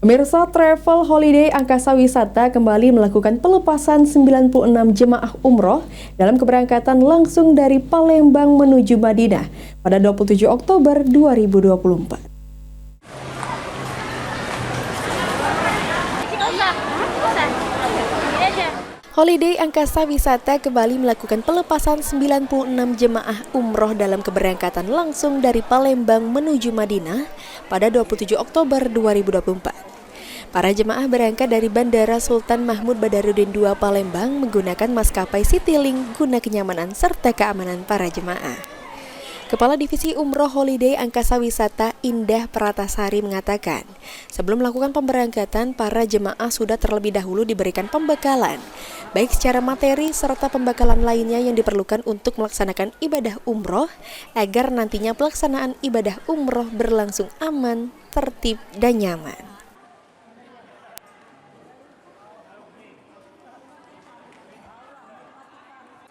Pemirsa, Travel Holiday Angkasa Wisata kembali melakukan pelepasan 96 jemaah umroh dalam keberangkatan langsung dari Palembang menuju Madinah pada 27 Oktober 2024. Holiday Angkasa Wisata kembali melakukan pelepasan 96 jemaah umroh dalam keberangkatan langsung dari Palembang menuju Madinah pada 27 Oktober 2024. Para jemaah berangkat dari Bandara Sultan Mahmud Badarudin II Palembang menggunakan maskapai Citylink guna kenyamanan serta keamanan para jemaah. Kepala Divisi Umroh Holiday Angkasa Wisata Indah Pratasari mengatakan, sebelum melakukan pemberangkatan, para jemaah sudah terlebih dahulu diberikan pembekalan, baik secara materi serta pembekalan lainnya yang diperlukan untuk melaksanakan ibadah umroh, agar nantinya pelaksanaan ibadah umroh berlangsung aman, tertib, dan nyaman.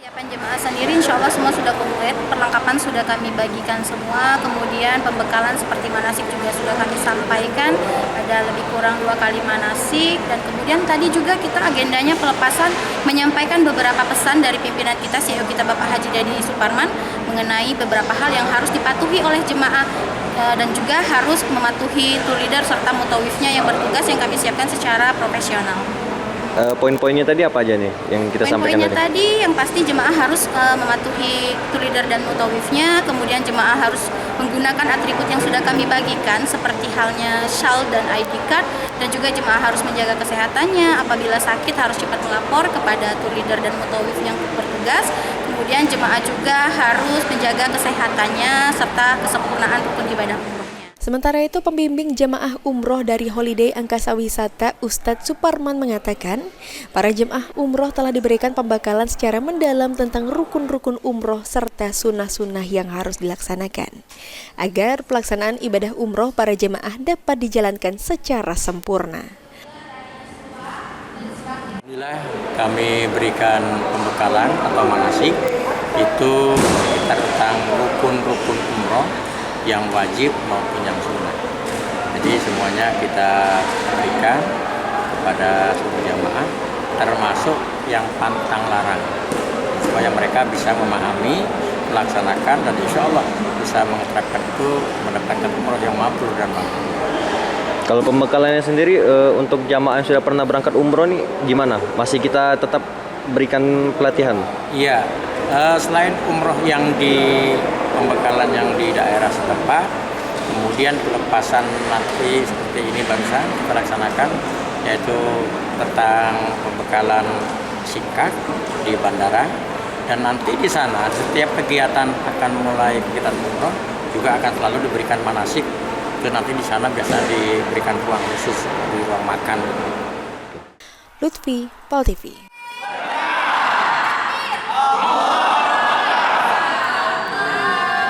Persiapan jemaah sendiri insya Allah semua sudah komplit, perlengkapan sudah kami bagikan semua, kemudian pembekalan seperti manasik juga sudah kami sampaikan, ada lebih kurang 2 kali manasik, dan kemudian tadi juga kita agendanya pelepasan menyampaikan beberapa pesan dari pimpinan kita, CEO kita Bapak Haji Dadi Suparman, mengenai beberapa hal yang harus dipatuhi oleh jemaah dan juga harus mematuhi tour leader serta mutawifnya yang bertugas yang kami siapkan secara profesional. Poin-poinnya tadi apa aja nih yang kita sampaikan tadi? Poin-poinnya tadi yang pasti jemaah harus mematuhi tour leader dan mutawifnya, kemudian jemaah harus menggunakan atribut yang sudah kami bagikan seperti halnya shawl dan ID card, dan juga jemaah harus menjaga kesehatannya, apabila sakit harus cepat melapor kepada tour leader dan mutawif yang bertugas. Kemudian jemaah juga harus menjaga kesehatannya serta kesempurnaan rukun ibadah umrohnya. Sementara itu, pembimbing jemaah umroh dari Holiday Angkasa Wisata Ustadz Suparman mengatakan, para jemaah umroh telah diberikan pembekalan secara mendalam tentang rukun-rukun umroh serta sunnah-sunnah yang harus dilaksanakan, agar pelaksanaan ibadah umroh para jemaah dapat dijalankan secara sempurna. Alhamdulillah kami berikan pembekalan atau manasik itu sekitar tentang rukun-rukun umroh yang wajib maupun yang sunnah. Jadi semuanya kita berikan kepada seluruh jamaah, termasuk yang pantang larang, supaya mereka bisa memahami, melaksanakan, dan insya Allah bisa mengeterapkan itu, mendapatkan umroh yang mabrur dan makbul. Kalau pembekalannya sendiri untuk jamaah yang sudah pernah berangkat umroh nih gimana? Masih kita tetap berikan pelatihan? Iya, selain umroh yang di pembekalan yang di daerah setempat, kemudian pelepasan nanti seperti ini barusan kita laksanakan, yaitu tentang pembekalan singkat di bandara, dan nanti di sana setiap kegiatan akan mulai kegiatan umroh juga akan selalu diberikan manasik, dan nanti di sana biasa diberikan ruang khusus di ruang makan. Lutfi, Pal TV.